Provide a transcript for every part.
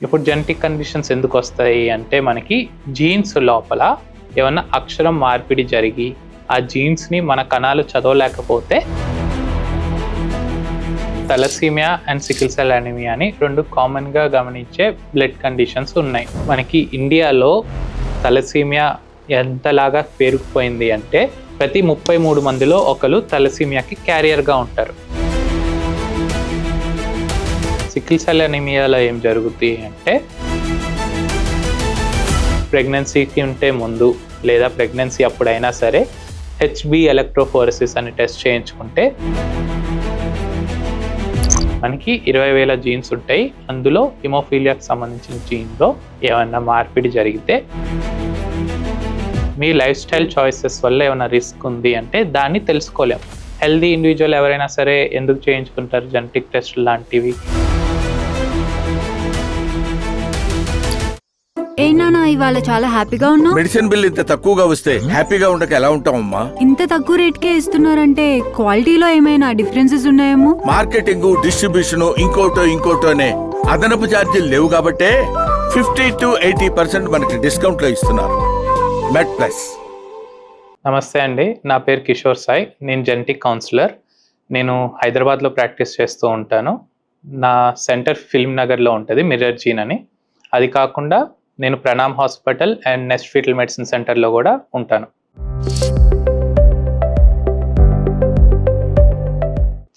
ఇప్పుడు genetic conditions ఎందుకు వస్తాయి అంటే మనకి జీన్స్ లోపల ఏమన్నా అక్షరం మార్పిడి జరిగి ఆ జీన్స్ని మన కణాలు చదవలేకపోతే thalassemia and sickle cell anemia అని రెండు కామన్గా గమనించే బ్లడ్ కండిషన్స్ ఉన్నాయి. మనకి ఇండియాలో తలసీమియా ఎంతలాగా పేరుకుపోయింది అంటే ప్రతి 33 మందిలో ఒకరు తలసీమియాకి క్యారియర్గా ఉంటారు. సికిల్ సెల్ అనీమియాలో ఏం జరుగుతుంది అంటే ప్రెగ్నెన్సీకి ఉంటే ముందు లేదా ప్రెగ్నెన్సీ అప్పుడైనా సరే హెచ్బి ఎలక్ట్రోఫోరెసిస్ అని టెస్ట్ చేయించుకుంటే మనకి 20,000 జీన్స్ ఉంటాయి. అందులో హిమోఫీలియాకి సంబంధించిన జీన్లో ఏమన్నా మార్పిడి జరిగితే మీ లైఫ్ స్టైల్ చాయిసెస్ వల్ల ఏమైనా రిస్క్ ఉంది అంటే దాన్ని తెలుసుకోలేం. హెల్దీ ఇండివిజువల్ ఎవరైనా సరే ఎందుకు చేయించుకుంటారు జెనెటిక్ టెస్ట్ లాంటివి? ఏనా ఇవాళ చాలా హ్యాపీగా ఉన్నావు. మెడిసిన్ బిల్ ఇంత తక్కువగా వస్తే హ్యాపీగా ఉండక ఎలా ఉంటామమ్మా? ఇంత తక్కువ రేట్కే ఇస్తున్నారంటే క్వాలిటీలో ఏమైనా డిఫరెన్సెస్ ఉన్నాయేమో. మార్కెటింగ్, డిస్ట్రిబ్యూషన్ ఇంకోటోనే అదనపు ఛార్జీలు లేవు కాబట్టే 50 to 80% మనకి డిస్కౌంట్ లో ఇస్తున్నారు. మెడ్ ప్లస్. నమస్తే అండి, నా పేరు కిషోర్ సాయి. నేను జెనెటిక్ కౌన్సిలర్. నేను హైదరాబాద్లో ప్రాక్టీస్ చేస్తూ ఉంటాను. నా సెంటర్ ఫిల్మ్ నగర్లో ఉంటుంది, మిర్రర్ జీన్ అని. అది కాకుండా నేను Pranaam hospital and Nest fetal medicine సెంటర్లో కూడా ఉంటాను.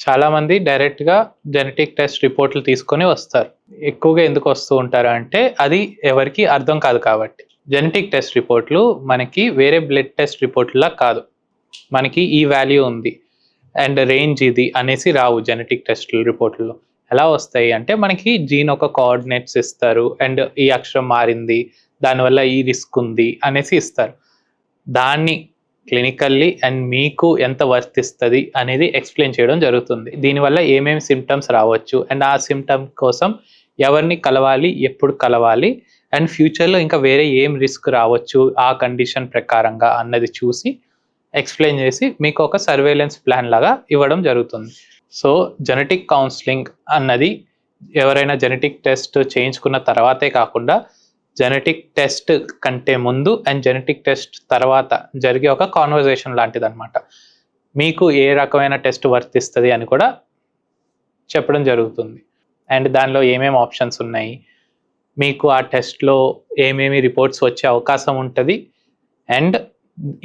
చాలామంది డైరెక్ట్గా జెనెటిక్ టెస్ట్ రిపోర్ట్లు తీసుకొని వస్తారు. ఎక్కువగా ఎందుకు వస్తూ ఉంటారు అంటే అది ఎవరికి అర్థం కాదు కాబట్టి. జెనెటిక్ టెస్ట్ రిపోర్ట్లు మనకి వేరే బ్లడ్ టెస్ట్ రిపోర్ట్లా కాదు. మనకి ఈ వాల్యూ ఉంది అండ్ రేంజ్ ఇది అనేసి రావు జెనెటిక్ టెస్ట్ రిపోర్ట్లో. ఎలా వస్తాయి అంటే మనకి జీన్ ఒక కోఆర్డినేట్స్ ఇస్తారు అండ్ ఈ అక్షరం మారింది, దానివల్ల ఈ రిస్క్ ఉంది అనేసి ఇస్తారు. దాన్ని క్లినికల్లీ అండ్ మీకు ఎంత వర్తిస్తుంది అనేది ఎక్స్ప్లెయిన్ చేయడం జరుగుతుంది. దీనివల్ల ఏమేమి సిమ్టమ్స్ రావచ్చు అండ్ ఆ సిమ్టమ్ కోసం ఎవరిని కలవాలి, ఎప్పుడు కలవాలి అండ్ ఫ్యూచర్లో ఇంకా వేరే ఏం రిస్క్ రావచ్చు ఆ కండిషన్ ప్రకారంగా అన్నది చూసి ఎక్స్ప్లెయిన్ చేసి మీకు ఒక సర్వేలెన్స్ ప్లాన్ లాగా ఇవ్వడం జరుగుతుంది. సో జెనెటిక్ కౌన్సిలింగ్ అన్నది ఎవరైనా జెనెటిక్ టెస్ట్ చేయించుకున్న తర్వాతే కాకుండా జెనెటిక్ టెస్ట్ కంటే ముందు అండ్ జెనెటిక్ టెస్ట్ తర్వాత జరిగే ఒక కాన్వర్జేషన్ లాంటిది అనమాట. మీకు ఏ రకమైన టెస్ట్ వర్తిస్తుంది అని కూడా చెప్పడం జరుగుతుంది. అండ్ దానిలో ఏమేమి ఆప్షన్స్ ఉన్నాయి, మీకు ఆ టెస్ట్లో ఏమేమి రిపోర్ట్స్ వచ్చే అవకాశం ఉంటుంది అండ్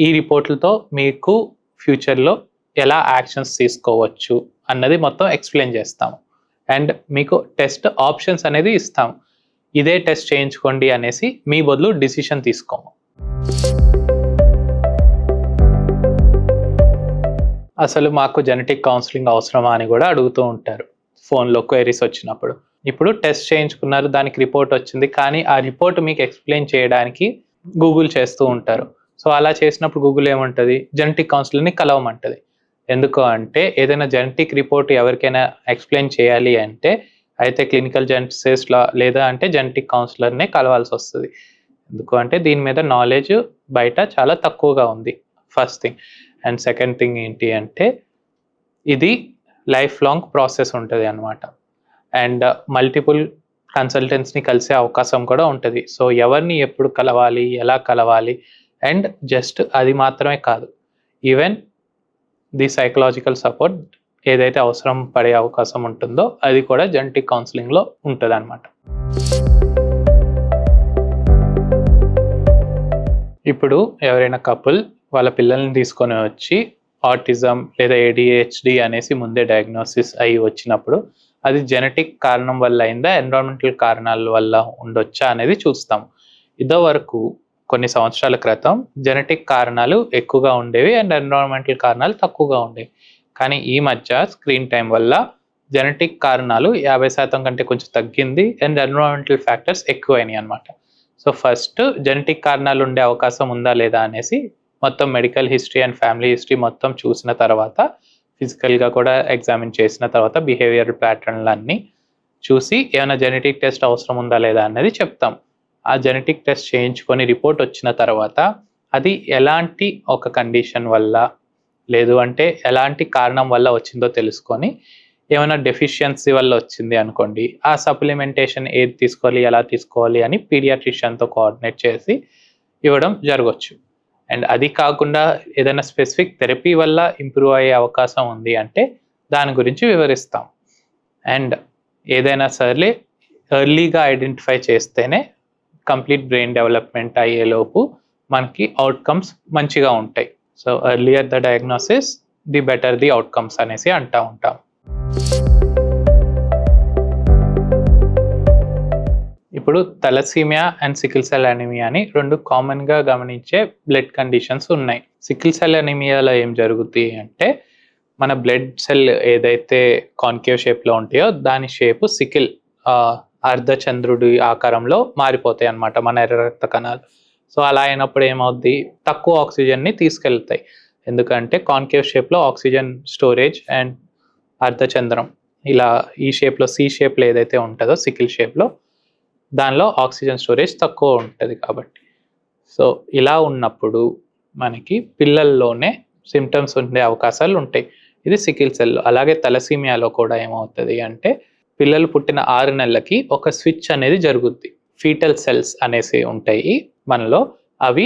ఈ రిపోర్ట్లతో మీకు ఫ్యూచర్లో ఎలా యాక్షన్స్ తీసుకోవచ్చు అన్నది మొత్తం ఎక్స్ప్లెయిన్ చేస్తాము. అండ్ మీకు టెస్ట్ ఆప్షన్స్ అనేది ఇస్తాము. ఇదే టెస్ట్ చేయించుకోండి అనేసి మీ బదులు డిసిషన్ తీసుకోము. అసలు మాకు జెనెటిక్ కౌన్సిలింగ్ అవసరమా అని కూడా అడుగుతూ ఉంటారు ఫోన్లో క్వైరీస్ వచ్చినప్పుడు. ఇప్పుడు టెస్ట్ చేయించుకున్నారు, దానికి రిపోర్ట్ వచ్చింది, కానీ ఆ రిపోర్ట్ మీకు ఎక్స్ప్లెయిన్ చేయడానికి గూగుల్ చేస్తూ ఉంటారు. సో అలా చేసినప్పుడు గూగుల్ ఏమంటుంది, జెనెటిక్ కౌన్సిలర్ని కలవమంటుంది. ఎందుకు అంటే ఏదైనా జెనెటిక్ రిపోర్ట్ ఎవరికైనా ఎక్స్ప్లెయిన్ చేయాలి అంటే అయితే క్లినికల్ జెనెటిసిస్ట్లా లేదా అంటే జెనెటిక్ కౌన్సిలర్నే కలవాల్సి వస్తుంది. ఎందుకు అంటే దీని మీద నాలెడ్జ్ బయట చాలా తక్కువగా ఉంది, first thing. And second thing ఏంటి అంటే ఇది లైఫ్ లాంగ్ ప్రాసెస్ ఉంటుంది అన్నమాట. అండ్ మల్టిపుల్ కన్సల్టెంట్స్ని కలిసే అవకాశం కూడా ఉంటుంది. సో ఎవరిని ఎప్పుడు కలవాలి, ఎలా కలవాలి అండ్ జస్ట్ అది మాత్రమే కాదు, ఈవెన్ ది సైకలాజికల్ సపోర్ట్ ఏదైతే అవసరం పడే అవకాశం ఉంటుందో అది కూడా జెనెటిక్ కౌన్సిలింగ్లో ఉంటుంది అన్నమాట. ఇప్పుడు ఎవరైనా కపుల్ వాళ్ళ పిల్లల్ని తీసుకొని వచ్చి ఆటిజం లేదా ADHD అనేసి ముందే డయాగ్నోసిస్ అయ్యి వచ్చినప్పుడు అది జెనెటిక్ కారణం వల్ల అయిందా, ఎన్విరాన్మెంటల్ కారణాల వల్ల ఉండొచ్చా అనేది చూస్తాము. ఇదో వరకు కొన్ని సంవత్సరాల క్రితం జెనెటిక్ కారణాలు ఎక్కువగా ఉండేవి అండ్ ఎన్విరాన్మెంటల్ కారణాలు తక్కువగా ఉండేవి. కానీ ఈ మధ్య స్క్రీన్ టైం వల్ల జెనెటిక్ కారణాలు 50% కంటే కొంచెం తగ్గింది అండ్ ఎన్విరాన్మెంటల్ ఫ్యాక్టర్స్ ఎక్కువైనాయి అనమాట. సో ఫస్ట్ జెనెటిక్ కారణాలు ఉండే అవకాశం ఉందా లేదా అనేసి మొత్తం medical history and family history మొత్తం చూసిన తర్వాత, ఫిజికల్గా కూడా ఎగ్జామిన్ చేసిన తర్వాత బిహేవియరల్ ప్యాటర్న్లన్నీ చూసి ఏమైనా జెనెటిక్ టెస్ట్ అవసరం ఉందా లేదా అనేది చెప్తాం. ఆ జెనెటిక్ టెస్ట్ చేయించుకొని రిపోర్ట్ వచ్చిన తర్వాత అది ఎలాంటి ఒక కండిషన్ వల్ల లేదు అంటే ఎలాంటి కారణం వల్ల వచ్చిందో తెలుసుకొని ఏమైనా డెఫిషియన్సీ వల్ల వచ్చింది అనుకోండి, ఆ సప్లిమెంటేషన్ ఏది తీసుకోవాలి, ఎలా తీసుకోవాలి అని పీడియాట్రిషియన్తో కోఆర్డినేట్ చేసి ఇవ్వడం జరగవచ్చు. అండ్ అది కాకుండా ఏదైనా స్పెసిఫిక్ థెరపీ వల్ల ఇంప్రూవ్ అయ్యే అవకాశం ఉంది అంటే దాని గురించి వివరిస్తాం. అండ్ ఏదైనా సరే ఎర్లీగా ఐడెంటిఫై చేస్తేనే కంప్లీట్ బ్రెయిన్ డెవలప్మెంట్ అయ్యేలోపు మనకి అవుట్కమ్స్ మంచిగా ఉంటాయి. So earlier the diagnosis the better the outcomes అనేసి అంటూ ఉంటాం. ఇప్పుడు thalassaemia and sickle cell anemia అని రెండు కామన్గా గమనించే బ్లడ్ కండిషన్స్ ఉన్నాయి. సికిల్ సెల్ అనీమియాలో ఏం జరుగుతుంది అంటే మన బ్లడ్ సెల్ ఏదైతే కాన్కేవ్ షేప్లో ఉంటాయో దాని షేపు సికిల్ అర్ధచంద్రుడి ఆకారంలో మారిపోతాయి అన్నమాట మన ఎర్ర రక్త కణాలు. సో అలా అయినప్పుడు ఏమవుద్ది, తక్కువ ఆక్సిజన్ని తీసుకెళ్తాయి. ఎందుకంటే కాన్కేవ్ షేప్లో ఆక్సిజన్ స్టోరేజ్ అండ్ అర్ధచంద్రం ఇలా ఈ షేప్లో సి షేప్లో ఏదైతే ఉంటుందో సికిల్ షేప్లో దానిలో ఆక్సిజన్ స్టోరేజ్ తక్కువ ఉంటుంది కాబట్టి. సో ఇలా ఉన్నప్పుడు మనకి పిల్లల్లోనే సిమ్టమ్స్ ఉండే అవకాశాలు ఉంటాయి. ఇది సికిల్ సెల్. అలాగే తలసీమియాలో కూడా ఏమవుతుంది అంటే పిల్లలు పుట్టిన 6 నెలలకి ఒక స్విచ్ అనేది జరుగుద్ది. ఫీటల్ సెల్స్ అనేసి ఉంటాయి మనలో. అవి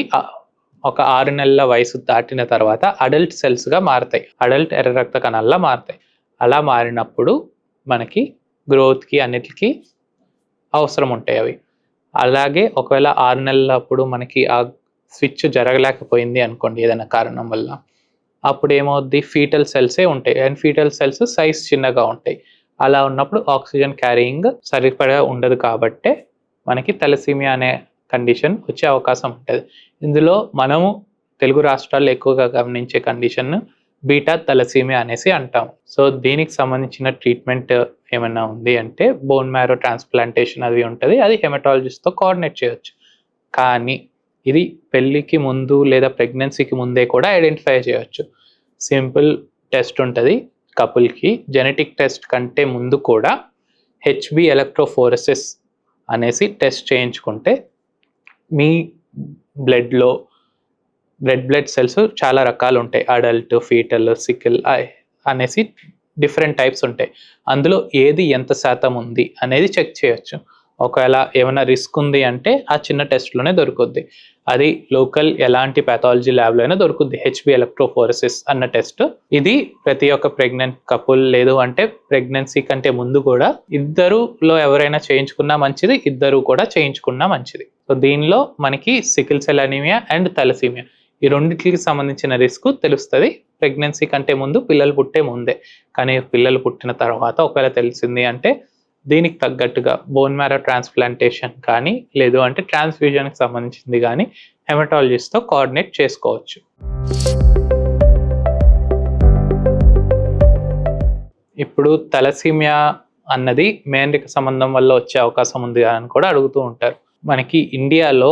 ఒక 6 నెలల వయసు దాటిన తర్వాత అడల్ట్ సెల్స్గా మారుతాయి, అడల్ట్ ఎర్ర రక్త కణాల్లో మారుతాయి. అలా మారినప్పుడు మనకి గ్రోత్కి అన్నిటికీ అవసరం ఉంటాయి అవి. అలాగే ఒకవేళ 6 నెలలప్పుడు మనకి ఆ స్విచ్ జరగలేకపోయింది అనుకోండి ఏదైనా కారణం వల్ల, అప్పుడు ఏమవుద్ది, ఫీటల్ సెల్సే ఉంటాయి అండ్ ఫీటల్ సెల్స్ సైజ్ చిన్నగా ఉంటాయి. అలా ఉన్నప్పుడు ఆక్సిజన్ క్యారీయింగ్ సరిపడా ఉండదు కాబట్టే మనకి తలసీమియా అనే కండిషన్ వచ్చే అవకాశం ఉంటుంది. ఇందులో మనము తెలుగు రాష్ట్రాల్లో ఎక్కువగా గమనించే కండిషన్ బీటా తలసీమియా అనేసి అంటాం. సో దీనికి సంబంధించిన ట్రీట్మెంట్ ఏమైనా ఉంది అంటే బోన్ మ్యారో ట్రాన్స్ప్లాంటేషన్ అది ఉంటుంది. అది హెమటాలజిస్ట్తో కోఆర్డినేట్ చేయొచ్చు. కానీ ఇది పెళ్ళికి ముందు లేదా ప్రెగ్నెన్సీకి ముందే కూడా ఐడెంటిఫై చేయొచ్చు. సింపుల్ టెస్ట్ ఉంటుంది కపుల్కి. జెనెటిక్ టెస్ట్ కంటే ముందు కూడా హెచ్బి ఎలక్ట్రోఫోరెసిస్ అనేసి టెస్ట్ చేయించుకుంటే మీ బ్లడ్లో రెడ్ బ్లడ్ సెల్స్ చాలా రకాలు ఉంటాయి. అడల్ట్, ఫీటల్, సికిల్ అనేసి డిఫరెంట్ టైప్స్ ఉంటాయి. అందులో ఏది ఎంత శాతం ఉంది అనేది చెక్ చేయొచ్చు. ఒకవేళ ఏమైనా రిస్క్ ఉంది అంటే ఆ చిన్న టెస్ట్లోనే దొరుకుద్ది. అది లోకల్ ఎలాంటి పాథాలజీ ల్యాబ్లో అయినా దొరుకుద్ది, హెచ్బి ఎలక్ట్రోఫోరెసిస్ అన్న టెస్ట్. ఇది ప్రతి ఒక్క ప్రెగ్నెంట్ కపుల్ లేదు అంటే ప్రెగ్నెన్సీ కంటే ముందు కూడా ఇద్దరులో ఎవరైనా చేయించుకున్నా మంచిది, ఇద్దరు కూడా చేయించుకున్నా మంచిది. సో దీనిలో మనకి sickle cell anaemia and thalassaemia ఈ రెండింటికి సంబంధించిన రిస్క్ తెలుస్తుంది ప్రెగ్నెన్సీ కంటే ముందు, పిల్లలు పుట్టే ముందే. కానీ పిల్లలు పుట్టిన తర్వాత ఒకవేళ తెలిసింది అంటే దీనికి తగ్గట్టుగా బోన్ మ్యారో ట్రాన్స్ప్లాంటేషన్ కానీ లేదు అంటే ట్రాన్స్ఫ్యూజన్కి సంబంధించింది కానీ హెమటాలజిస్ట్తో కోఆర్డినేట్ చేసుకోవచ్చు. ఇప్పుడు తలసీమియా అన్నది మేనరిక సంబంధం వల్ల వచ్చే అవకాశం ఉంది అని కూడా అడుగుతూ ఉంటారు. మనకి ఇండియాలో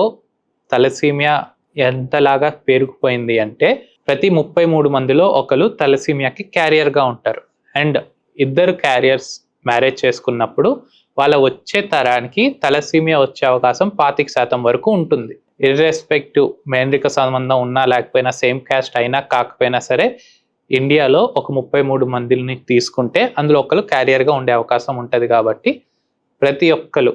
తలసీమియా ఎంతలాగా పేరుకుపోయింది అంటే ప్రతి 33 మందిలో ఒకరు తలసీమియాకి క్యారియర్గా ఉంటారు. అండ్ ఇద్దరు క్యారియర్స్ మ్యారేజ్ చేసుకున్నప్పుడు వాళ్ళ వచ్చే తరానికి తలసీమియా వచ్చే అవకాశం 25% వరకు ఉంటుంది. ఇర్రెస్పెక్టివ్ మేనరిక సంబంధం ఉన్నా లేకపోయినా, సేమ్ క్యాస్ట్ అయినా కాకపోయినా సరే, ఇండియాలో ఒక 33 మందిని తీసుకుంటే అందులో ఒకరు క్యారియర్గా ఉండే అవకాశం ఉంటుంది. కాబట్టి ప్రతి ఒక్కరు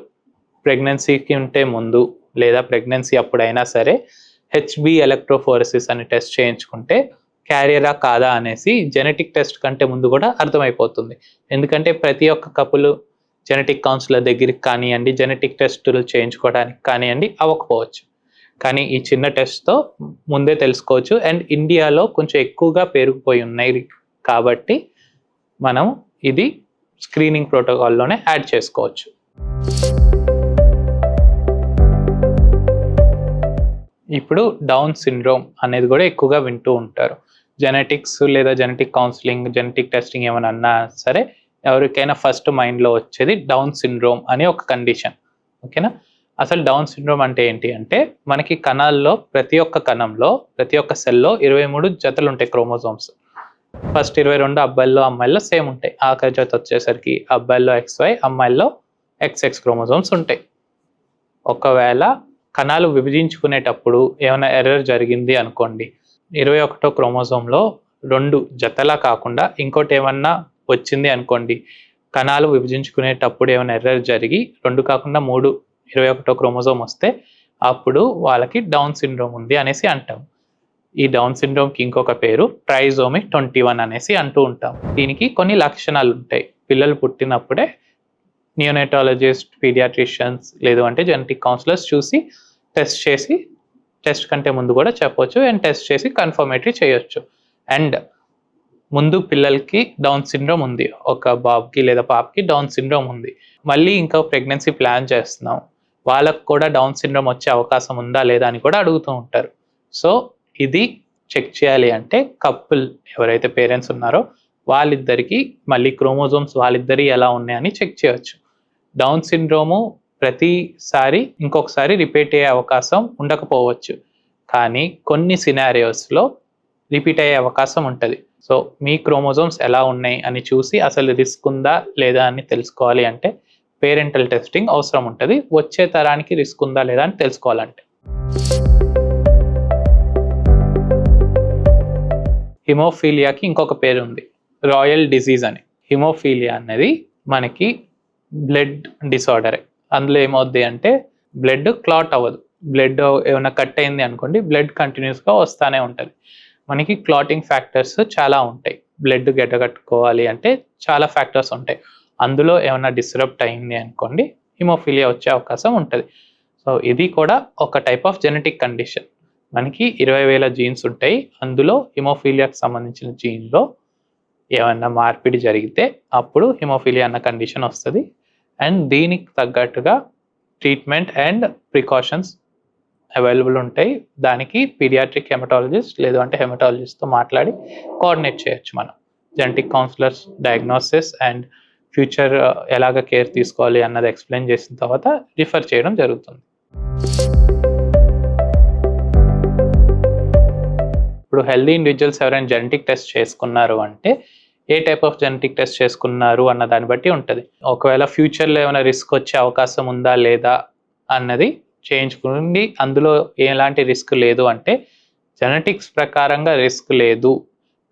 ప్రెగ్నెన్సీకి ఉంటే ముందు లేదా ప్రెగ్నెన్సీ అప్పుడైనా సరే హెచ్బి ఎలక్ట్రోఫోరెసిస్ అని టెస్ట్ చేయించుకుంటే క్యారియరా కాదా అనేసి జెనెటిక్ టెస్ట్ కంటే ముందు కూడా అర్థమైపోతుంది. ఎందుకంటే ప్రతి ఒక్క కపుల్ జెనెటిక్ కౌన్సిలర్ దగ్గరికి కానివ్వండి, జెనెటిక్ టెస్టులు చేయించుకోవడానికి కానివ్వండి అవ్వకపోవచ్చు. కానీ ఈ చిన్న టెస్ట్తో ముందే తెలుసుకోవచ్చు. అండ్ ఇండియాలో కొంచెం ఎక్కువగా పేరుకుపోయి ఉన్నాయి కాబట్టి మనం ఇది స్క్రీనింగ్ ప్రోటోకాల్లోనే యాడ్ చేసుకోవచ్చు. ఇప్పుడు డౌన్ సిండ్రోమ్ అనేది కూడా ఎక్కువగా వింటూ ఉంటారు. జెనెటిక్స్ లేదా జెనెటిక్ కౌన్సిలింగ్, జెనెటిక్ టెస్టింగ్ ఏమైనా అన్నా సరే ఎవరికైనా ఫస్ట్ మైండ్లో వచ్చేది డౌన్ సిండ్రోమ్ అనే ఒక కండిషన్. ఓకేనా? అసలు డౌన్ సిండ్రోమ్ అంటే ఏంటి అంటే మనకి కణాల్లో ప్రతి ఒక్క కణంలో ప్రతి ఒక్క సెల్లో 23 జతలు ఉంటాయి క్రోమోజోమ్స్. ఫస్ట్ 22 అబ్బాయిల్లో అమ్మాయిల్లో సేమ్ ఉంటాయి. ఆఖరి జత వచ్చేసరికి అబ్బాయిల్లో XY, అమ్మాయిల్లో XX క్రోమోజోమ్స్ ఉంటాయి. ఒకవేళ కణాలు విభజించుకునేటప్పుడు ఏమైనా ఎర్రర్ జరిగింది అనుకోండి, 21వ క్రోమోజోమ్లో 2 జతలా కాకుండా ఇంకోటి ఏమన్నా వచ్చింది అనుకోండి, కణాలు విభజించుకునేటప్పుడు ఏమైనా ఎర్రర్ జరిగి 2 కాకుండా 3 21వ క్రోమోజోమ్ వస్తే అప్పుడు వాళ్ళకి డౌన్ సిండ్రోమ్ ఉంది అనేసి అంటాం. ఈ డౌన్ సిండ్రోమ్కి ఇంకొక పేరు ట్రైజోమి 21 అనేసి అంటూ ఉంటాం. దీనికి కొన్ని లక్షణాలు ఉంటాయి. పిల్లలు పుట్టినప్పుడే నియోనెటాలజిస్ట్, పీడియాట్రిషియన్స్ లేదు అంటే జెనెటిక్ కౌన్సిలర్స్ చూసి టెస్ట్ కంటే ముందు కూడా చెప్పొచ్చు అండ్ టెస్ట్ చేసి కన్ఫర్మేటరీ చేయొచ్చు. అండ్ ముందు పిల్లలకి డౌన్ సిండ్రోమ్ ఉంది, ఒక బాబుకి లేదా పాపకి డౌన్ సిండ్రోమ్ ఉంది, మళ్ళీ ఇంకా ప్రెగ్నెన్సీ ప్లాన్ చేస్తున్నాం, వాళ్ళకు కూడా డౌన్ సిండ్రోమ్ వచ్చే అవకాశం ఉందా లేదా అని కూడా అడుగుతూ ఉంటారు. సో ఇది చెక్ చేయాలి అంటే కపుల్ ఎవరైతే పేరెంట్స్ ఉన్నారో వాళ్ళిద్దరికి మళ్ళీ క్రోమోజోమ్స్ వాళ్ళిద్దరి ఎలా ఉన్నాయని చెక్ చేయొచ్చు. డౌన్ సిండ్రోము ప్రతిసారి ఇంకొకసారి రిపీట్ అయ్యే అవకాశం ఉండకపోవచ్చు, కానీ కొన్ని సినారియోస్లో రిపీట్ అయ్యే అవకాశం ఉంటుంది. సో మీ క్రోమోజోమ్స్ ఎలా ఉన్నాయి అని చూసి అసలు రిస్క్ ఉందా లేదా అని తెలుసుకోవాలి అంటే పేరెంటల్ టెస్టింగ్ అవసరం ఉంటుంది, వచ్చే తరానికి రిస్క్ ఉందా లేదా అని తెలుసుకోవాలంటే. హిమోఫీలియాకి ఇంకొక పేరు ఉంది, రాయల్ డిజీజ్ అని. హిమోఫీలియా అనేది మనకి బ్లడ్ డిసార్డరే. అందులో ఏమవుద్ది అంటే బ్లడ్ క్లాట్ అవ్వదు, బ్లడ్ ఏమైనా కట్ అయింది అనుకోండి బ్లడ్ కంటిన్యూస్గా వస్తూనే ఉంటుంది. మనకి క్లాటింగ్ ఫ్యాక్టర్స్ చాలా ఉంటాయి, బ్లడ్ గడ్డగట్టుకోవాలి అంటే చాలా ఫ్యాక్టర్స్ ఉంటాయి. అందులో ఏమైనా డిస్టర్బ్ అయింది అనుకోండి హిమోఫీలియా వచ్చే అవకాశం ఉంటుంది. సో ఇది కూడా ఒక టైప్ ఆఫ్ జెనెటిక్ కండిషన్. మనకి 20,000 జీన్స్ ఉంటాయి, అందులో హిమోఫీలియాకి సంబంధించిన జీన్లో ఏమన్నా మార్పిడి జరిగితే అప్పుడు హిమోఫీలియా అన్న కండిషన్ వస్తుంది. అండ్ దీనికి తగ్గట్టుగా ట్రీట్మెంట్ అండ్ ప్రికాషన్స్ అవైలబుల్ ఉంటాయి. దానికి పీడియాట్రిక్ హెమటాలజిస్ట్ లేదు అంటే హెమటాలజిస్ట్తో మాట్లాడి కోఆర్డినేట్ చేయొచ్చు. మనం genetic counsellors diagnosis and future ఎలాగ కేర్ తీసుకోవాలి అన్నది ఎక్స్ప్లెయిన్ చేసిన తర్వాత రిఫర్ చేయడం జరుగుతుంది. ఇప్పుడు హెల్దీ ఇండివిజువల్స్ ఎవరైనా జెనెటిక్ టెస్ట్ చేసుకున్నారు అంటే ఏ టైప్ ఆఫ్ జెనెటిక్ టెస్ట్ చేసుకున్నారు అన్న దాన్ని బట్టి ఉంటుంది. ఒకవేళ ఫ్యూచర్లో ఏమైనా రిస్క్ వచ్చే అవకాశం ఉందా లేదా అన్నది చేయించుకుని అందులో ఎలాంటి రిస్క్ లేదు అంటే జెనెటిక్స్ ప్రకారంగా రిస్క్ లేదు,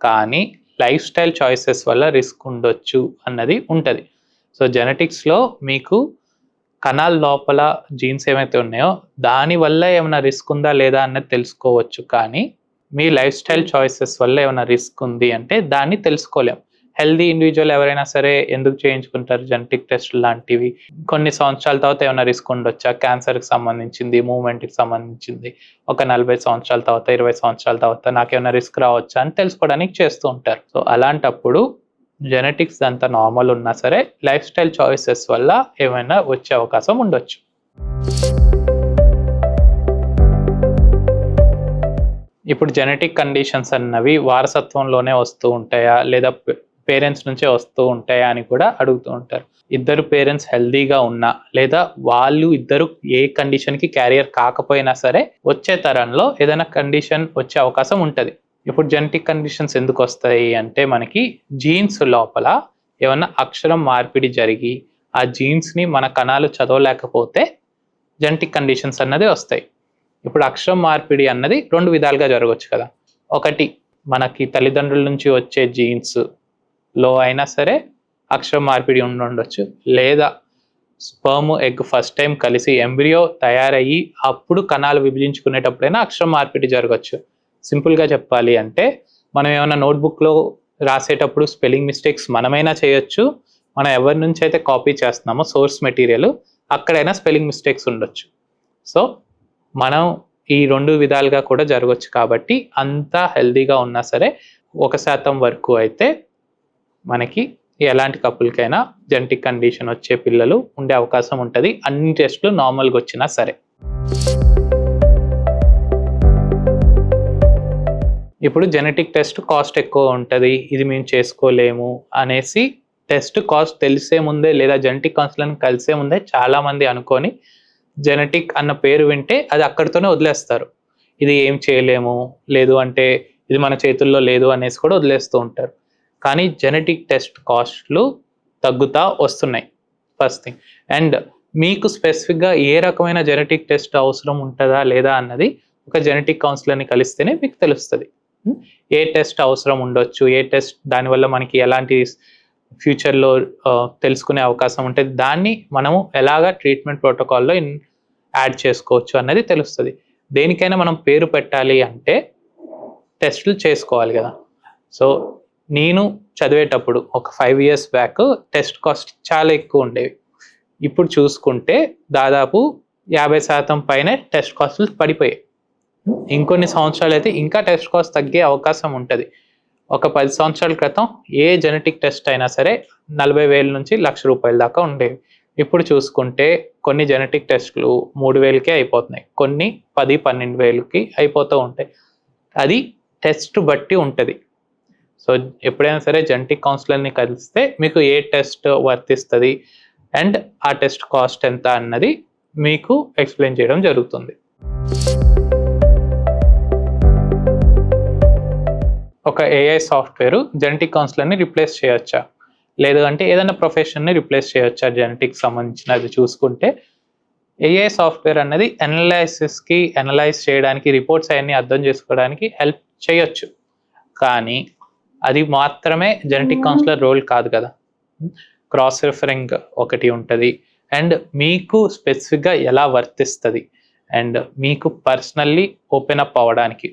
కానీ లైఫ్ స్టైల్ చాయిసెస్ వల్ల రిస్క్ ఉండొచ్చు అన్నది ఉంటుంది. సో జెనెటిక్స్లో మీకు కణాల లోపల జీన్స్ ఏమైతే ఉన్నాయో దానివల్ల ఏమైనా రిస్క్ ఉందా లేదా అన్నది తెలుసుకోవచ్చు, కానీ మీ లైఫ్ స్టైల్ చాయిసెస్ వల్ల ఏమైనా రిస్క్ ఉంది అంటే దాన్ని తెలుసుకోలేం. హెల్దీ ఇండివిజువల్ ఎవరైనా సరే ఎందుకు చేయించుకుంటారు జెనెటిక్ టెస్ట్ లాంటివి? కొన్ని సంవత్సరాల తర్వాత ఏమైనా రిస్క్ ఉండొచ్చా, క్యాన్సర్కి సంబంధించింది, మూవ్మెంట్కి సంబంధించింది, ఒక 40 సంవత్సరాల తర్వాత 20 సంవత్సరాల తర్వాత నాకేమైనా రిస్క్ రావచ్చా అని తెలుసుకోవడానికి చేస్తూ ఉంటారు. సో అలాంటప్పుడు జెనెటిక్స్ అంతా నార్మల్ ఉన్నా సరే లైఫ్ స్టైల్ చాయిసెస్ వల్ల ఏమైనా వచ్చే అవకాశం ఉండొచ్చు. ఇప్పుడు జెనెటిక్ కండిషన్స్ అన్నవి వారసత్వంలోనే వస్తూ ఉంటాయా లేదా పేరెంట్స్ నుంచే వస్తూ ఉంటాయా అని కూడా అడుగుతూ ఉంటారు. ఇద్దరు పేరెంట్స్ హెల్దీగా ఉన్నా లేదా వాళ్ళు ఇద్దరు ఏ కండిషన్కి క్యారియర్ కాకపోయినా సరే వచ్చే తరంలో ఏదైనా కండిషన్ వచ్చే అవకాశం ఉంటుంది. ఇప్పుడు జెనెటిక్ కండిషన్స్ ఎందుకు వస్తాయి అంటే మనకి జీన్స్ లోపల ఏమన్నా అక్షరం మార్పిడి జరిగి ఆ జీన్స్ని మన కణాలు చదవలేకపోతే జెనెటిక్ కండిషన్స్ అన్నది వస్తాయి. ఇప్పుడు అక్షరం మార్పిడి అన్నది 2 విధాలుగా జరగవచ్చు కదా. ఒకటి మనకి తల్లిదండ్రుల నుంచి వచ్చే జీన్స్లో అయినా సరే అక్షరం మార్పిడి ఉండొచ్చు, లేదా స్పర్మ్ ఎగ్ ఫస్ట్ టైం కలిసి ఎంబ్రియో తయారయ్యి అప్పుడు కణాలు విభజించుకునేటప్పుడైనా అక్షరం మార్పిడి జరగచ్చు. సింపుల్గా చెప్పాలి అంటే మనం ఏమైనా నోట్బుక్లో రాసేటప్పుడు స్పెల్లింగ్ మిస్టేక్స్ మనమైనా చేయొచ్చు, మనం ఎవరి నుంచి అయితే కాపీ చేస్తున్నామో సోర్స్ మెటీరియల్ అక్కడైనా స్పెల్లింగ్ మిస్టేక్స్ ఉండొచ్చు. సో మనం ఈ 2 విధాలుగా కూడా జరగవచ్చు. కాబట్టి అంతా హెల్దీగా ఉన్నా సరే 1% వరకు అయితే మనకి ఎలాంటి కపుల్కైనా జెనెటిక్ కండిషన్ వచ్చే పిల్లలు ఉండే అవకాశం ఉంటుంది, అన్ని టెస్టులు నార్మల్గా వచ్చినా సరే. ఇప్పుడు జెనెటిక్ టెస్ట్ కాస్ట్ ఎక్కువ ఉంటుంది, ఇది మేము చేసుకోలేము అనేసి టెస్ట్ కాస్ట్ తెలిసే ముందే లేదా జెనెటిక్ కౌన్సిలర్ని కలిసే ముందే చాలామంది అనుకొని జెనెటిక్ అన్న పేరు వింటే అది అక్కడితోనే వదిలేస్తారు. ఇది ఏం చేయలేము, లేదు అంటే ఇది మన చేతుల్లో లేదు అనేసి కూడా వదిలేస్తూ ఉంటారు. కానీ జెనెటిక్ టెస్ట్ కాస్ట్లు తగ్గుతూ వస్తున్నాయి ఫస్ట్ థింగ్. అండ్ మీకు స్పెసిఫిక్గా ఏ రకమైన జెనెటిక్ టెస్ట్ అవసరం ఉంటుందా లేదా అన్నది ఒక జెనెటిక్ కౌన్సిలర్ని కలిస్తేనే మీకు తెలుస్తుంది. ఏ టెస్ట్ అవసరం ఉండొచ్చు, ఏ టెస్ట్ దానివల్ల మనకి ఎలాంటి ఫ్యూచర్లో తెలుసుకునే అవకాశం ఉంటుంది. దాన్ని మనము ఎలాగా ట్రీట్మెంట్ ప్రోటోకాల్లో యాడ్ చేసుకోవచ్చు అన్నది తెలుస్తుంది. దేనికైనా మనం పేరు పెట్టాలి అంటే టెస్టులు చేసుకోవాలి కదా. సో నేను చదివేటప్పుడు ఒక 5 years బ్యాక్ టెస్ట్ కాస్ట్ చాలా ఎక్కువ ఉండేవి. ఇప్పుడు చూసుకుంటే దాదాపు 50% పైనే టెస్ట్ కాస్టులు పడిపోయాయి. ఇంకొన్ని సంవత్సరాలు అయితే ఇంకా టెస్ట్ కాస్ట్ తగ్గే అవకాశం ఉంటుంది. ఒక 10 సంవత్సరాల క్రితం ఏ జెనెటిక్ టెస్ట్ అయినా సరే 40,000 నుంచి ₹1,00,000 దాకా ఉండేవి. ఇప్పుడు చూసుకుంటే కొన్ని జెనెటిక్ టెస్టులు 3,000కే అయిపోతున్నాయి, కొన్ని 10-12,000కి అయిపోతూ ఉంటాయి. అది టెస్ట్ బట్టి ఉంటుంది. సో ఎప్పుడైనా సరే జెనెటిక్ కౌన్సిలర్ని కలిస్తే మీకు ఏ టెస్ట్ వర్తిస్తుంది అండ్ ఆ టెస్ట్ కాస్ట్ ఎంత అన్నది మీకు ఎక్స్ప్లెయిన్ చేయడం జరుగుతుంది. ఒక ఏఐ సాఫ్ట్వేర్ జెనెటిక్ కౌన్సిలర్ని రిప్లేస్ చేయొచ్చా, లేదు అంటే ఏదైనా ప్రొఫెషన్ని రిప్లేస్ చేయొచ్చా జెనెటిక్స్ సంబంధించినది చూసుకుంటే, ఏఐ సాఫ్ట్వేర్ అన్నది అనలైజ్ చేయడానికి, రిపోర్ట్స్ అవన్నీ అర్థం చేసుకోవడానికి హెల్ప్ చేయొచ్చు. కానీ అది మాత్రమే జెనెటిక్ కౌన్సిలర్ రోల్ కాదు కదా. క్రాస్ రిఫరింగ్ ఒకటి ఉంటుంది అండ్ మీకు స్పెసిఫిక్గా ఎలా వర్తిస్తుంది అండ్ మీకు పర్సనల్లీ ఓపెన్ అప్ అవ్వడానికి.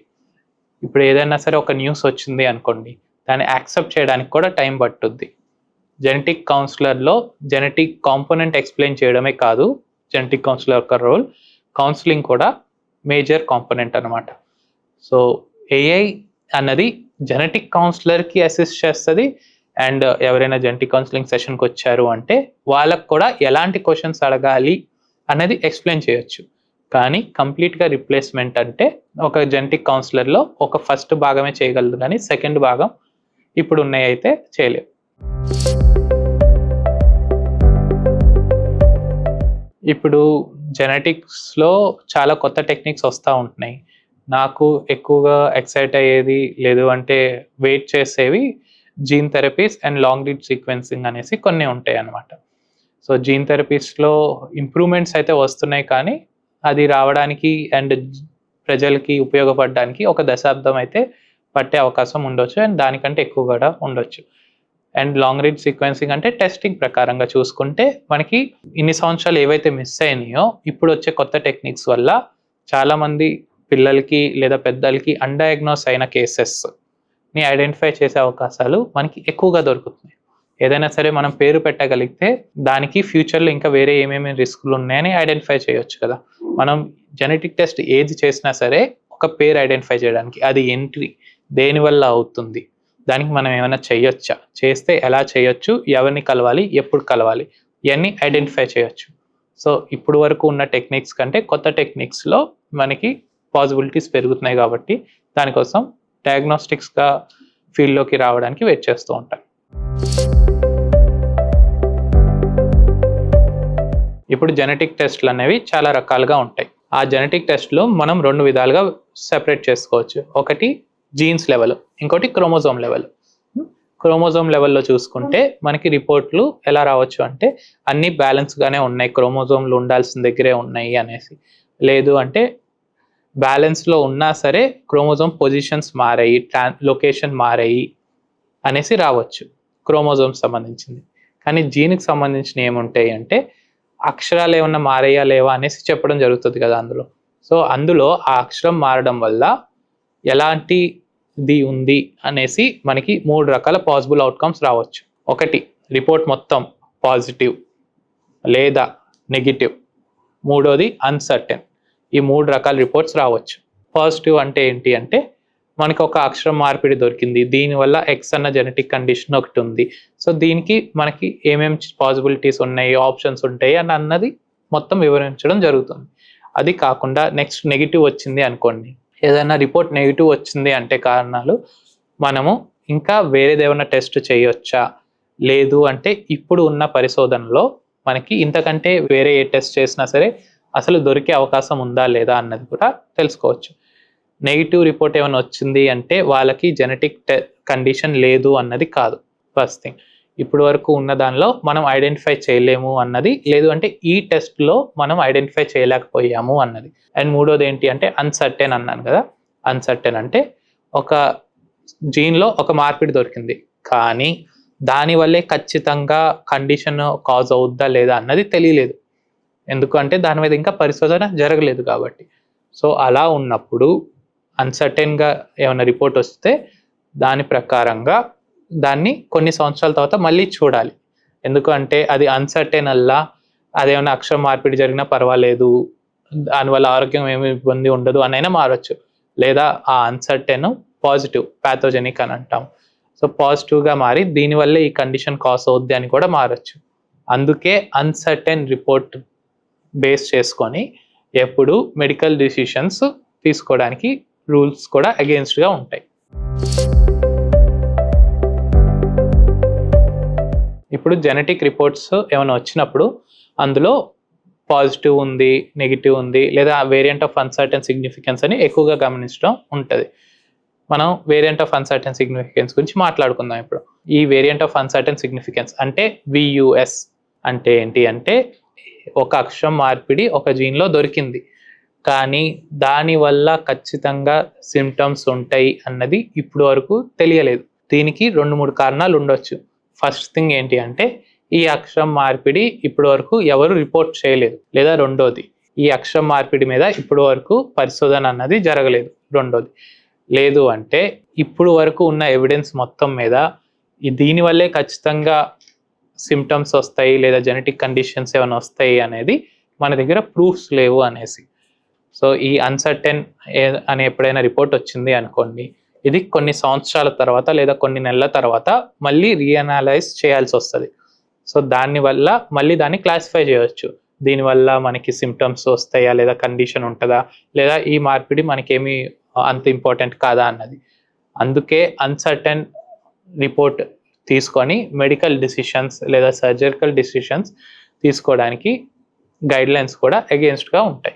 ఇప్పుడు ఏదైనా సరే ఒక న్యూస్ వచ్చింది అనుకోండి, దాన్ని యాక్సెప్ట్ చేయడానికి కూడా టైం పట్టుద్ది. జెనెటిక్ కౌన్సిలర్లో జెనెటిక్ కాంపోనెంట్ ఎక్స్ప్లెయిన్ చేయడమే కాదు జెనెటిక్ కౌన్సిలర్ యొక్క రోల్, కౌన్సిలింగ్ కూడా మేజర్ కాంపోనెంట్ అనమాట. సో ఏఐ అన్నది జెనెటిక్ కౌన్సిలర్కి అసిస్ట్ చేస్తుంది అండ్ ఎవరైనా జెనెటిక్ కౌన్సిలింగ్ సెషన్కి వచ్చారు అంటే వాళ్ళకు కూడా ఎలాంటి క్వశ్చన్స్ అడగాలి అనేది ఎక్స్ప్లెయిన్ చేయొచ్చు. కానీ కంప్లీట్గా రిప్లేస్మెంట్ అంటే ఒక జెనెటిక్ కౌన్సిలర్లో ఒక ఫస్ట్ భాగమే చేయగలదు, కానీ సెకండ్ భాగం ఇప్పుడు ఉన్నాయి అయితే చేయలేవు. ఇప్పుడు జెనెటిక్స్లో చాలా కొత్త టెక్నిక్స్ వస్తూ ఉంటున్నాయి. నాకు ఎక్కువగా ఎక్సైట్ అయ్యేది లేదు అంటే వెయిట్ చేసేవి gene therapies and long read sequencing అనేసి కొన్ని ఉంటాయి అన్నమాట. సో జీన్ థెరపీస్లో ఇంప్రూవ్మెంట్స్ అయితే వస్తున్నాయి, కానీ అది రావడానికి అండ్ ప్రజలకి ఉపయోగపడడానికి ఒక దశాబ్దం అయితే పట్టే అవకాశం ఉండొచ్చు అండ్ దానికంటే ఎక్కువ కూడా ఉండొచ్చు. అండ్ లాంగ్ రీడ్ సీక్వెన్సింగ్ అంటే టెస్టింగ్ ప్రకారంగా చూసుకుంటే మనకి ఇన్ని సంవత్సరాలు ఏవైతే మిస్ అయినాయో ఇప్పుడు వచ్చే కొత్త టెక్నిక్స్ వల్ల చాలామంది పిల్లలకి లేదా పెద్దలకి అన్డయాగ్నోస్ అయిన కేసెస్ని ఐడెంటిఫై చేసే అవకాశాలు మనకి ఎక్కువగా దొరుకుతున్నాయి. ఏదైనా సరే మనం పేరు పెట్టగలిగితే దానికి ఫ్యూచర్లో ఇంకా వేరే ఏమేమి రిస్కులు ఉన్నాయని ఐడెంటిఫై చేయొచ్చు కదా. మనం జెనెటిక్ టెస్ట్ ఏది చేసినా సరే ఒక పేరు ఐడెంటిఫై చేయడానికి, అది ఎంట్రీ దేనివల్ల అవుతుంది, దానికి మనం ఏమైనా చేయొచ్చా, చేస్తే ఎలా చేయొచ్చు, ఎవరిని కలవాలి, ఎప్పుడు కలవాలి, ఇవన్నీ ఐడెంటిఫై చేయొచ్చు. సో ఇప్పుడు వరకు ఉన్న టెక్నిక్స్ కంటే కొత్త టెక్నిక్స్లో మనకి పాసిబిలిటీస్ పెరుగుతున్నాయి కాబట్టి దానికోసం డయాగ్నోస్టిక్స్గా ఫీల్డ్లోకి రావడానికి వెయిట్ చేస్తూ ఉంటాం. ఇప్పుడు జెనెటిక్ టెస్ట్లు అనేవి చాలా రకాలుగా ఉంటాయి. ఆ జెనెటిక్ టెస్ట్లో మనం 2 విధాలుగా సెపరేట్ చేసుకోవచ్చు. ఒకటి జీన్స్ లెవెల్, ఇంకోటి క్రోమోజోమ్ లెవెల్. క్రోమోజోమ్ లెవెల్లో చూసుకుంటే మనకి రిపోర్ట్లు ఎలా రావచ్చు అంటే అన్నీ బ్యాలెన్స్గానే ఉన్నాయి, క్రోమోజోమ్లు ఉండాల్సిన దగ్గరే ఉన్నాయి అనేసి, లేదు అంటే బ్యాలెన్స్లో ఉన్నా సరే క్రోమోజోమ్ పొజిషన్స్ మారాయి, లొకేషన్ మారాయి అనేసి రావచ్చు క్రోమోజోమ్ సంబంధించింది. కానీ జీన్కి సంబంధించిన ఏముంటాయి అంటే అక్షరాలు ఏమన్నా మారాయా లేవా అనేసి చెప్పడం జరుగుతుంది కదా అందులో. సో అందులో ఆ అక్షరం మారడం వల్ల ఎలాంటిది ఉంది అనేసి మనకి 3 రకాల పాసిబుల్ అవుట్కమ్స్ రావచ్చు. ఒకటి రిపోర్ట్ మొత్తం పాజిటివ్ లేదా నెగిటివ్, మూడోది అన్సర్టెన్. ఈ 3 రకాల రిపోర్ట్స్ రావచ్చు. పాజిటివ్ అంటే ఏంటి అంటే మనకి ఒక అక్షరం మార్పిడి దొరికింది, దీనివల్ల ఎక్స్ అన్న జెనెటిక్ కండిషన్ ఒకటి ఉంది, సో దీనికి మనకి ఏమేమి పాసిబిలిటీస్ ఉన్నాయి, ఆప్షన్స్ ఉంటాయి అని అన్నది మొత్తం వివరించడం జరుగుతుంది. అది కాకుండా నెక్స్ట్ నెగిటివ్ వచ్చింది అనుకోండి, ఏదైనా రిపోర్ట్ నెగిటివ్ వచ్చింది అంటే కారణాలు మనము ఇంకా వేరేదేమన్నా టెస్ట్ చేయొచ్చా, లేదు అంటే ఇప్పుడు ఉన్న పరిశోధనలో మనకి ఇంతకంటే వేరే ఏ టెస్ట్ చేసినా సరే అసలు దొరికే అవకాశం ఉందా లేదా అన్నది కూడా తెలుసుకోవచ్చు. నెగిటివ్ రిపోర్ట్ ఏమైనా వచ్చింది అంటే వాళ్ళకి జెనెటిక్ కండిషన్ లేదు అన్నది కాదు ఫస్ట్ థింగ్. ఇప్పుడు వరకు ఉన్న దానిలో మనం ఐడెంటిఫై చేయలేము అన్నది, లేదు అంటే ఈ టెస్ట్లో మనం ఐడెంటిఫై చేయలేకపోయాము అన్నది. అండ్ మూడోది ఏంటి అంటే అన్సర్టెన్ అన్నాను కదా. అన్సర్టెన్ అంటే ఒక జీన్లో ఒక మార్పిడి దొరికింది, కానీ దానివల్లే ఖచ్చితంగా కండిషన్ కాజ్ అవుద్దా లేదా అన్నది తెలియలేదు, ఎందుకంటే దాని మీద ఇంకా పరిశోధన జరగలేదు కాబట్టి. సో అలా ఉన్నప్పుడు అన్సర్టెన్గా ఏమైనా రిపోర్ట్ వస్తే దాని ప్రకారంగా దాన్ని కొన్ని సంవత్సరాల తర్వాత మళ్ళీ చూడాలి. ఎందుకంటే అది అన్సర్టెన్ అల్లా అదేమైనా అక్షర మార్పిడి జరిగినా పర్వాలేదు, దానివల్ల ఆరోగ్యం ఏమి ఇబ్బంది ఉండదు అనైనా మారచ్చు. లేదా ఆ అన్సర్టెన్ పాజిటివ్ ప్యాథోజెనిక్ అని అంటాం. సో పాజిటివ్గా మారి దీనివల్లే ఈ కండిషన్ కాజ్ అవుద్ది అని కూడా మారచ్చు. అందుకే అన్సర్టెన్ రిపోర్ట్ బేస్ చేసుకొని ఎప్పుడు మెడికల్ డిసిషన్స్ తీసుకోవడానికి రూల్స్ కూడా అగెయిన్స్ట్గా ఉంటాయి. ఇప్పుడు జెనెటిక్ రిపోర్ట్స్ ఏమైనా వచ్చినప్పుడు అందులో పాజిటివ్ ఉంది, నెగిటివ్ ఉంది, లేదా వేరియంట్ ఆఫ్ అన్సర్టెన్ సిగ్నిఫికెన్స్ అని ఎక్కువగా గమనించడం ఉంటుంది. మనం వేరియంట్ ఆఫ్ అన్సర్టెన్ సిగ్నిఫికెన్స్ గురించి మాట్లాడుకుందాం ఇప్పుడు. ఈ వేరియంట్ ఆఫ్ అన్సర్టెన్ సిగ్నిఫికెన్స్ అంటే VUS అంటే ఏంటి అంటే, ఒక అక్షరం మార్పిడి ఒక జీన్లో దొరికింది, కానీ దానివల్ల ఖచ్చితంగా సిమ్టమ్స్ ఉంటాయి అన్నది ఇప్పుడు వరకు తెలియలేదు. దీనికి 2-3 కారణాలు ఉండొచ్చు. ఫస్ట్ థింగ్ ఏంటి అంటే, ఈ అక్షరం మార్పిడి ఇప్పటి వరకు ఎవరు రిపోర్ట్ చేయలేదు, లేదా రెండోది ఈ అక్షరం మార్పిడి మీద ఇప్పటి వరకు పరిశోధన అన్నది జరగలేదు, రెండోది లేదు అంటే ఇప్పుడు వరకు ఉన్న ఎవిడెన్స్ మొత్తం మీద దీనివల్లే ఖచ్చితంగా సిమ్టమ్స్ వస్తాయి లేదా జెనెటిక్ కండిషన్స్ ఏమైనా వస్తాయి అనేది మన దగ్గర ప్రూఫ్స్ లేవు అనేసి. సో ఈ అన్సర్టెన్ అనే ఎప్పుడైనా రిపోర్ట్ వచ్చింది అనుకోండి, ఇది కొన్ని సంవత్సరాల తర్వాత లేదా కొన్ని నెలల తర్వాత మళ్ళీ రీఅనలైజ్ చేయాల్సి వస్తుంది. సో దానివల్ల మళ్ళీ దాన్ని క్లాసిఫై చేయవచ్చు, దీనివల్ల మనకి సిమ్టమ్స్ వస్తాయా లేదా కండిషన్ ఉంటుందా, లేదా ఈ మార్పిడి మనకేమీ అంత ఇంపార్టెంట్ కాదా అన్నది. అందుకే అన్సర్టెన్ రిపోర్ట్ తీసుకొని మెడికల్ డిసిషన్స్ లేదా సర్జికల్ డిసిషన్స్ తీసుకోవడానికి గైడ్లైన్స్ కూడా అగెయిన్స్ట్గా ఉంటాయి.